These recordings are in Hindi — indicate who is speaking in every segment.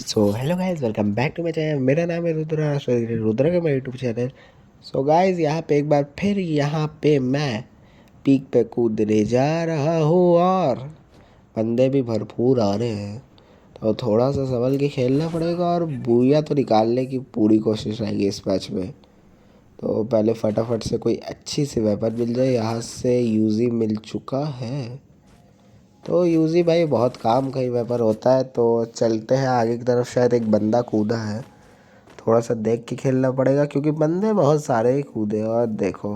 Speaker 1: So hello guys, welcome back to my channel. मेरा नाम है रुद्रा, रुद्रा का मेरा यूट्यूब चैनल। सो गाइस, यहाँ पे एक बार फिर यहाँ पे मैं पीक पे कूदने जा रहा हूँ और बंदे भी भरपूर आ रहे हैं। तो थोड़ा सा संभल के खेलना पड़ेगा और बूया तो निकालने की पूरी कोशिश रहेगी इस मैच में। तो पहले फटाफट से कोई अच्छी सी वेपन मिल जाए। यहाँ से यूजी मिल चुका है, तो यूजी भाई बहुत काम का ही वेपर होता है। तो चलते हैं आगे की तरफ। शायद एक बंदा कूदा है, थोड़ा सा देख के खेलना पड़ेगा क्योंकि बंदे बहुत सारे ही कूदे। और देखो,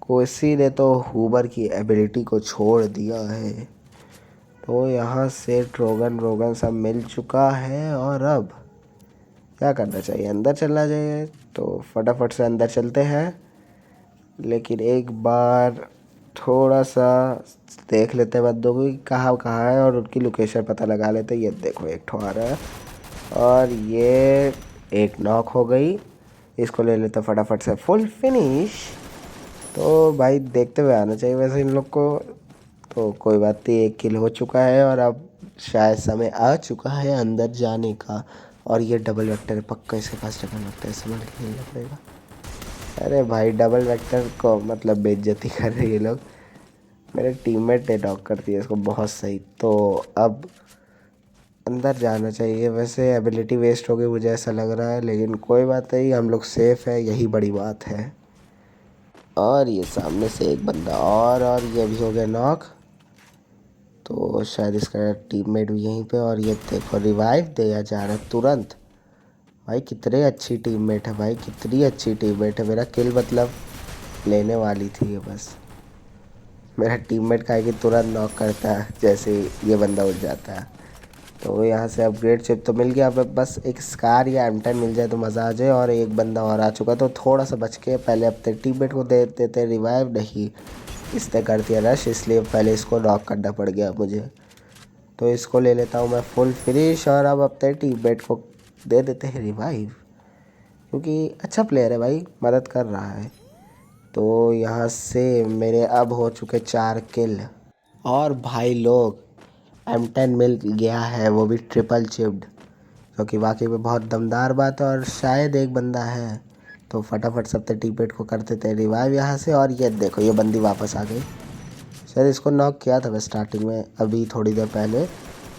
Speaker 1: किसी ने तो हुबर की एबिलिटी को छोड़ दिया है। तो यहाँ से ट्रोगन रोगन सब मिल चुका है और अब क्या करना चाहिए? अंदर चलना चाहिए। तो फटाफट से अंदर चलते हैं, लेकिन एक बार थोड़ा सा देख लेते हैं बंदों को कहाँ कहाँ है और उनकी लोकेशन पता लगा लेते हैं। ये देखो, एक ठो आ रहा है और ये एक नॉक हो गई। इसको ले लेते फटाफट से, फुल फिनिश। तो भाई देखते हुए आना चाहिए वैसे इन लोग को। तो कोई बात नहीं, एक किल हो चुका है और अब शायद समय आ चुका है अंदर जाने का। और ये डबल वेक्टर पक्का इसके पास डबल वेक्टर है, समझ के खेलना पड़ेगा। अरे भाई, डबल वेक्टर को मतलब बेइज्जती कर रहे हैं ये लोग। मेरे टीममेट ने नॉक कर दिया इसको, बहुत सही। तो अब अंदर जाना चाहिए। वैसे एबिलिटी वेस्ट हो गई मुझे ऐसा लग रहा है, लेकिन कोई बात नहीं, हम लोग सेफ है, यही बड़ी बात है। और ये सामने से एक बंदा और ये भी हो गया नॉक। तो शायद इसका टीममेट भी यहीं पे। और ये देखो, रिवाइव दिया जा रहा है तुरंत। भाई कितने अच्छी टीममेट है, भाई कितनी अच्छी टीममेट है। मेरा किल मतलब लेने वाली थी ये, बस मेरा टीममेट का है कि तुरंत नॉक करता है जैसे ये बंदा उठ जाता है। तो यहाँ से अपग्रेड चिप तो मिल गया। अब बस एक स्कार या M10 मिल जाए तो मज़ा आ जाए। और एक बंदा और आ चुका, तो थोड़ा सा बच के पहले अपने टीममेट को दे देते रिवाइव। नहीं, इसने कर दिया रश, इसलिए पहले इसको नॉक करना पड़ गया मुझे। तो इसको ले लेता हूँ मैं फुल फिनिश और अब अपने टीममेट को दे देते हैं रिवाइव, क्योंकि अच्छा प्लेयर है भाई, मदद कर रहा है। तो यहाँ से मेरे अब हो चुके 4 किल। और भाई लोग, M10 मिल गया है, वो भी ट्रिपल चिप्ड, जो कि वाकई में बहुत दमदार बात है। और शायद एक बंदा है, तो फटाफट सबसे टीममेट को कर देते हैं रिवाइव यहाँ से। और ये देखो, ये बंदी वापस आ गई। शायद इसको नॉक किया था मैं स्टार्टिंग में, अभी थोड़ी देर पहले।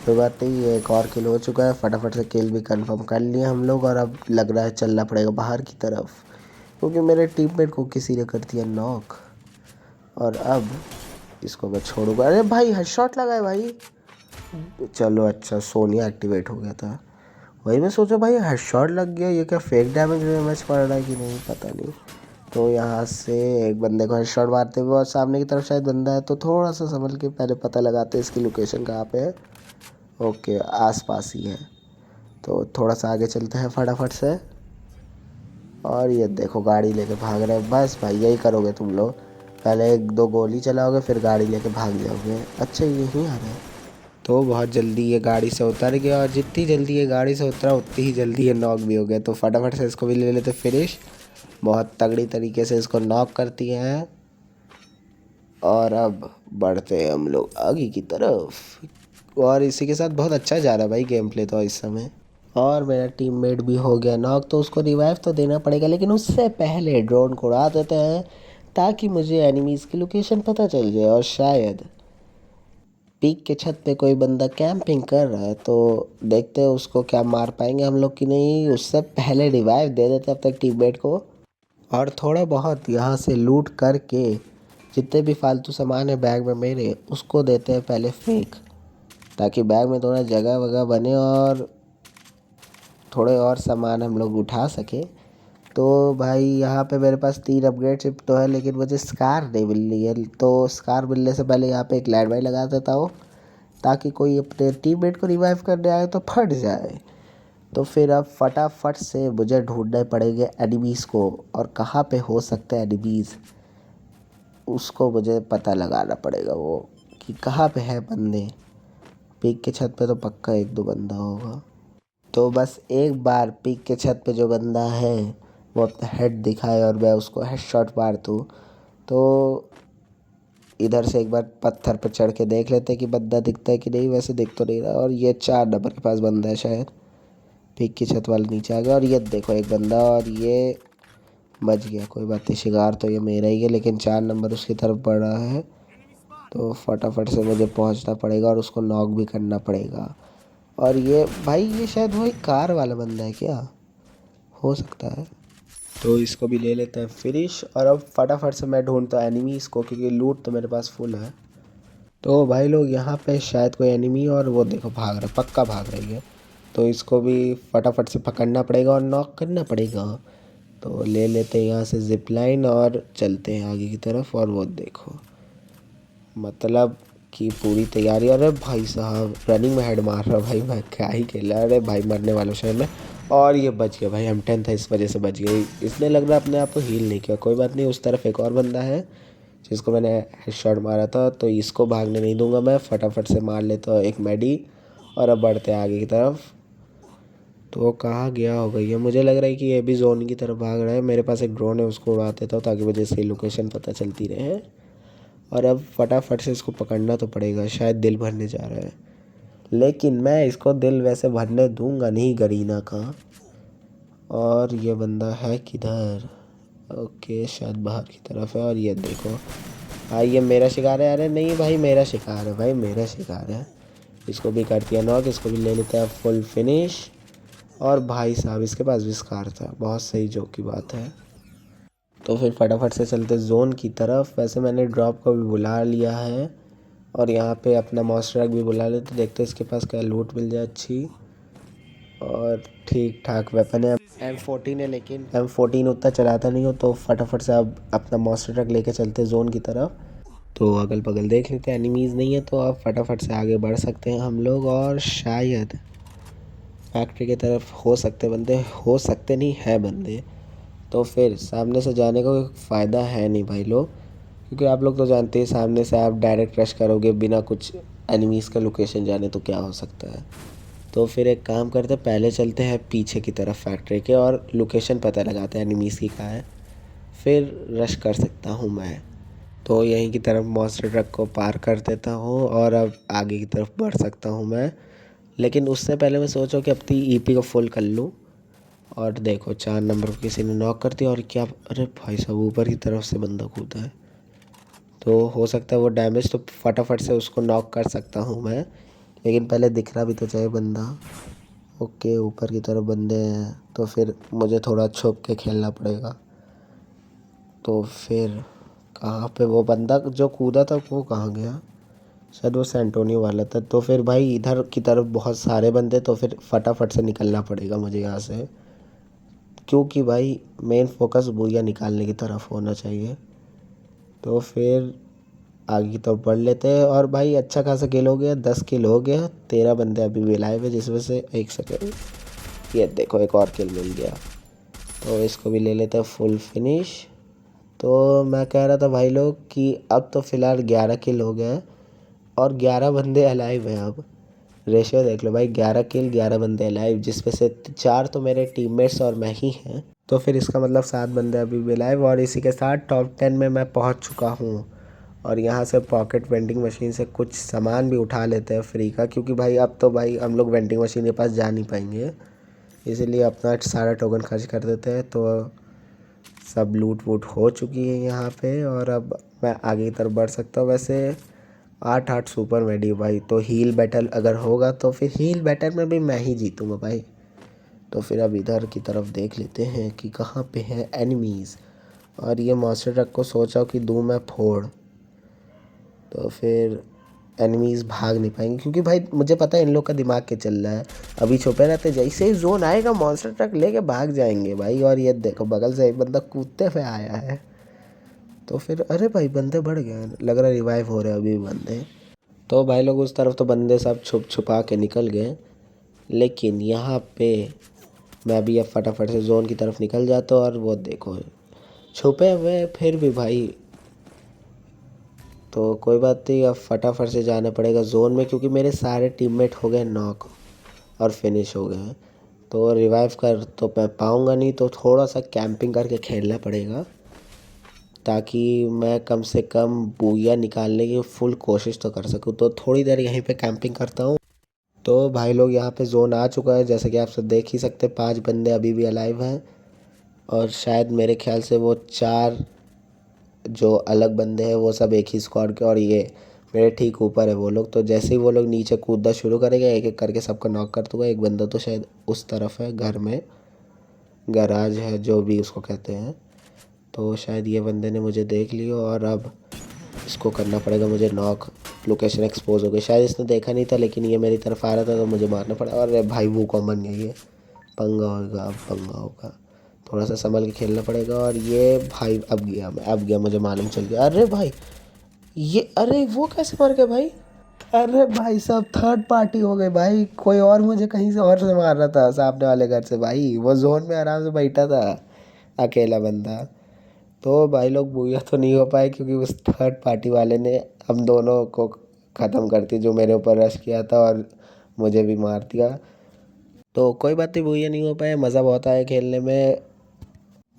Speaker 1: कोई बात नहीं, ये एक और किल हो चुका है। फटाफट से किल भी कंफर्म कर लिए हम लोग और अब लग रहा है चलना पड़ेगा बाहर की तरफ, क्योंकि मेरे टीममेट को किसी ने कर दिया नॉक। और अब इसको मैं छोड़ूंगा। अरे भाई, हेडशॉट लगा है भाई। चलो अच्छा, सोनिया एक्टिवेट हो गया था। वही मैं सोचा भाई, हेडशॉट लग गया, ये क्या फेक डैमेज वेमेज पड़ रहा है कि नहीं, पता नहीं। तो यहाँ से एक बंदे को हेडशॉट मारते हुए और सामने की तरफ शायद बंदा है, तो थोड़ा सा संभल के पहले पता लगाते हैं इसकी लोकेशन कहाँ पे है। ओके, आसपास ही है। तो थोड़ा सा आगे चलते हैं फटाफट से। और ये देखो, गाड़ी लेके भाग रहे हैं। बस भाई, यही करोगे तुम लोग, पहले एक दो गोली चलाओगे फिर गाड़ी लेके भाग जाओगे। अच्छा, यहीं आ रहे हैं। तो बहुत जल्दी ये गाड़ी से उतर गया और जितनी जल्दी ये गाड़ी से उतरा उतनी ही जल्दी ये नॉक भी हो गया। तो फटाफट से इसको भी ले लेते फिनिश। बहुत तगड़ी तरीके से इसको नॉक करती हैं। और अब बढ़ते हैं हम लोग आगे की तरफ। और इसी के साथ बहुत अच्छा जा रहा है भाई गेम प्ले तो इस समय। और मेरा टीममेट भी हो गया नॉक, तो उसको रिवाइव तो देना पड़ेगा, लेकिन उससे पहले ड्रोन को उड़ा देते हैं ताकि मुझे एनिमीज़ की लोकेशन पता चल जाए। और शायद पीक के छत पे कोई बंदा कैंपिंग कर रहा है, तो देखते हैं उसको क्या मार पाएंगे हम लोग कि नहीं। उससे पहले रिवाइव दे देते हैं अपने टीममेट को और थोड़ा बहुत यहाँ से लूट करके जितने भी फालतू सामान है बैग में मेरे, उसको देते हैं पहले फेंक, ताकि बैग में थोड़ा जगह वगह बने और थोड़े और सामान हम लोग उठा सके। तो भाई यहाँ पे मेरे पास 3 अपग्रेड चिप तो है, लेकिन मुझे स्कार नहीं मिल रही है। तो स्कार मिलने से पहले यहाँ पे एक लैंडमाइन लगा देता हूँ, ताकि कोई अपने टीममेट को रिवाइव करने आए तो फट जाए। तो फिर अब फटाफट से मुझे ढूंढने पड़ेंगे एनिमीज़ को, और कहाँ पे हो सकते हैं एनिमीज़, उसको मुझे पता लगाना पड़ेगा वो कि कहाँ पे है बंदे। पीक के छत पे तो पक्का एक दो बंदा होगा। तो बस एक बार पीक के छत पे जो बंदा है वो अपना हेड दिखाए और मैं उसको हेडशॉट मार दूँ, तो इधर से एक बार पत्थर पर चढ़ के देख लेते हैं कि बंदा दिखता है कि नहीं। वैसे दिख तो नहीं रहा। और ये 4 नंबर के पास बंदा है शायद। पीक की छत वाले नीचे आ गया और ये देखो एक बंदा, और ये बच गया। कोई बात नहीं, शिकार तो ये मेरा ही है, लेकिन 4 नंबर उसकी तरफ बढ़ रहा है। तो फटाफट से मुझे पहुंचना पड़ेगा और उसको नॉक भी करना पड़ेगा। और ये भाई ये शायद वही कार वाला बंदा है क्या, हो सकता है। तो इसको भी ले लेते हैं फिनिश। और अब फटाफट से मैं ढूंढता एनिमी इसको, क्योंकि लूट तो मेरे पास फुल है। तो भाई लोग यहाँ पे शायद कोई एनिमी, और वो देखो भाग रहा, पक्का भाग रही है। तो इसको भी फटाफट से पकड़ना पड़ेगा और नॉक करना पड़ेगा। तो ले लेते हैं यहाँ से जिप लाइन और चलते हैं आगे की तरफ। और वो देखो मतलब कि पूरी तैयारी। अरे भाई साहब रनिंग में हेड मार रहा भाई, मैं क्या ही खेल रहा। अरे भाई मरने वाला शायद मैं। और ये बच गया भाई, M10 था इस वजह से बच गई। इसने लग रहा अपने आप को हील नहीं किया। कोई बात नहीं, उस तरफ एक और बंदा है जिसको मैंने हेडशॉट मारा था। तो इसको भागने नहीं दूंगा मैं, फटाफट से मार लेता हूँ एक मेडी। और अब बढ़ते हैं आगे की तरफ। तो कहाँ गया होगा ये, मुझे लग रहा है कि ये भी जोन की तरफ भाग रहा है। मेरे पास एक ड्रोन है, उसको उड़ा देता हूँ ताकि मुझे सही लोकेशन पता चलती रहे। और अब फटाफट से इसको पकड़ना तो पड़ेगा। शायद दिल भरने जा रहा है, लेकिन मैं इसको दिल वैसे भरने दूंगा नहीं गरीना का। और ये बंदा है किधर, ओके शायद बाहर की तरफ है। और ये देखो भाई ये मेरा शिकार है। अरे नहीं भाई मेरा शिकार है, भाई मेरा शिकार है। इसको भी कर दिया नॉक, इसको भी ले लेते हैं फुल फिनिश। और भाई साहब इसके पास विस्कार था, बहुत सही जोक की बात है। तो फिर फटाफट से चलते जोन की तरफ। वैसे मैंने ड्रॉप को भी बुला लिया है और यहाँ पे अपना मॉन्स्टर ट्रक भी बुला लेते, देखते इसके पास क्या लूट मिल जाए अच्छी। और ठीक ठाक वेपन है, M14 है, लेकिन M14 उतना चलाता नहीं हो। तो फटाफट से अब अपना मॉन्स्टर ट्रक लेके चलते जोन की तरफ। तो अगल बगल देख लेते हैं, एनिमीज़ नहीं है तो अब फटाफट से आगे बढ़ सकते हैं हम लोग। और शायद फैक्ट्री की तरफ हो सकते बंदे, हो सकते नहीं है बंदे। तो फिर सामने से जाने का कोई फ़ायदा है नहीं भाई लोग, क्योंकि आप लोग तो जानते हैं सामने से आप डायरेक्ट रश करोगे बिना कुछ एनिमीज़ का लोकेशन जाने तो क्या हो सकता है। तो फिर एक काम करते, पहले चलते हैं पीछे की तरफ फैक्ट्री के और लोकेशन पता लगाते हैं एनिमीज़ की कहाँ है, फिर रश कर सकता हूँ मैं। तो यहीं की तरफ मॉन्स्टर ट्रक को पार कर देता हूँ और अब आगे की तरफ बढ़ सकता हूँ मैं। लेकिन उससे पहले मैं सोचा कि अपनी EP को फुल कर लूँ। और देखो 4 नंबर को किसी ने नॉक कर दिया। और क्या, अरे भाई साहब ऊपर की तरफ से बंदा कूदा है, तो हो सकता है वो डैमेज, तो फटाफट से उसको नॉक कर सकता हूँ मैं। लेकिन पहले दिखना भी तो चाहिए बंदा। ओके ऊपर की तरफ बंदे हैं, तो फिर मुझे थोड़ा छुप के खेलना पड़ेगा। तो फिर कहाँ पे वो बंदा जो कूदा था वो कहाँ गया, शायद वो सैंटोनियो वाला था। तो फिर भाई इधर की तरफ बहुत सारे बंदे, तो फिर फटाफट से निकलना पड़ेगा मुझे यहाँ से, क्योंकि भाई मेन फोकस बुया निकालने की तरफ होना चाहिए। तो फिर आगे की तरफ बढ़ लेते हैं। और भाई अच्छा खासा किल हो गया, 10 किल हो गया। 13 बंदे अभी भी लाइव है, जिसमें से एक सेकेंड, ये देखो एक और किल मिल गया। तो इसको भी ले लेते हैं फुल फिनिश। तो मैं कह रहा था भाई लोग कि अब तो फ़िलहाल 11 किल हो गए और 11 बंदे अलाइव हैं। अब रेशियो देख लो भाई, 11 किल 11 बंदे अलाइव, जिसमें से 4 तो मेरे टीममेट्स और मैं ही हैं। तो फिर इसका मतलब 7 बंदे अभी भी अलाइव। और इसी के साथ टॉप 10 में मैं पहुंच चुका हूं। और यहाँ से पॉकेट वेंडिंग मशीन से कुछ सामान भी उठा लेते हैं फ्री का, क्योंकि भाई अब तो भाई हम लोग वेंडिंग मशीन के पास जा नहीं पाएंगे, इसीलिए अपना सारा टोकन खर्च कर देते हैं। तो सब लूट वूट हो चुकी है यहाँ पे। और अब मैं आगे की तरफ बढ़ सकता हूँ। वैसे 8 सुपर मेडी भाई, तो हील बैटल अगर होगा तो फिर हील बैटल में भी मैं ही जीतूँगा भाई। तो फिर अब इधर की तरफ देख लेते हैं कि कहाँ पे है एनिमीज़। और ये मॉन्स्टर ट्रक को सोचा कि दूँ मैं फोड़, तो फिर एनिमीज़ भाग नहीं पाएंगे, क्योंकि भाई मुझे पता है इन लोग का दिमाग क्या चल रहा है। अभी छुपे रहते, जैसे ही जोन आएगा मॉन्स्टर ट्रक लेके भाग जाएंगे भाई। और ये देखो बगल से एक बंदा कूदते हुए आया है। तो फिर अरे भाई बंदे बढ़ गए, लग रहा है रिवाइव हो रहे हैं अभी भी बंदे। तो भाई लोग उस तरफ तो बंदे सब छुपा के निकल गए, लेकिन यहाँ पे मैं भी अब फटाफट से जोन की तरफ निकल जाता हूँ। और वो देखो छुपे हुए फिर भी भाई, तो कोई बात नहीं, अब फटाफट से जाना पड़ेगा जोन में, क्योंकि मेरे सारे टीममेट हो गए नॉक और फिनिश हो गए हैं। तो रिवाइव कर तो मैं पाऊँगा नहीं, तो थोड़ा सा कैंपिंग करके खेलना पड़ेगा। ताकि मैं कम से कम बूया निकालने की फुल कोशिश तो कर सकूँ। तो थोड़ी देर यहीं पे कैंपिंग करता हूँ। तो भाई लोग यहाँ पे जोन आ चुका है, जैसे कि आप सब देख ही सकते हैं 5 बंदे अभी भी अलाइव हैं और शायद मेरे ख्याल से वो 4 जो अलग बंदे हैं वो सब एक ही स्क्वाड के, और ये मेरे ठीक ऊपर है वो लोग। तो जैसे ही वो लोग नीचे कूदना शुरू करेंगे एक एक करके सबको नॉक कर दूंगा। एक बंदा तो शायद उस तरफ है, घर में गराज है जो भी उसको कहते हैं। तो शायद ये बंदे ने मुझे देख लिया और अब इसको करना पड़ेगा मुझे नॉक। लोकेशन एक्सपोज हो गई, शायद इसने देखा नहीं था लेकिन ये मेरी तरफ आ रहा था तो मुझे मारना पड़ा। अरे भाई वो कॉमन है, ये पंगा होगा, अब पंगा होगा। थोड़ा सा संभल के खेलना पड़ेगा। और ये भाई अब गया मुझे मालूम चल गया। अरे भाई ये, अरे वो कैसे मर गए भाई? अरे भाई साहब थर्ड पार्टी हो गई भाई, कोई और मुझे कहीं से और से मार रहा था सामने वाले घर से भाई। वो जोन में आराम से बैठा था अकेला बंदा। तो भाई लोग बूया तो नहीं हो पाए क्योंकि उस थर्ड पार्टी वाले ने हम दोनों को ख़त्म कर दिया, जो मेरे ऊपर रश किया था और मुझे भी मार दिया। तो कोई बात नहीं, बूया नहीं हो पाए, मज़ा बहुत आया खेलने में।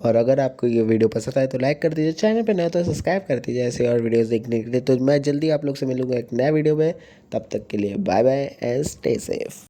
Speaker 1: और अगर आपको ये वीडियो पसंद आए तो लाइक कर दीजिए, चैनल पे नया तो सब्सक्राइब कर दीजिए ऐसे और वीडियोस देखने के लिए। तो मैं जल्दी आप लोग से मिलूंगा एक नया वीडियो में, तब तक के लिए bye bye and stay safe.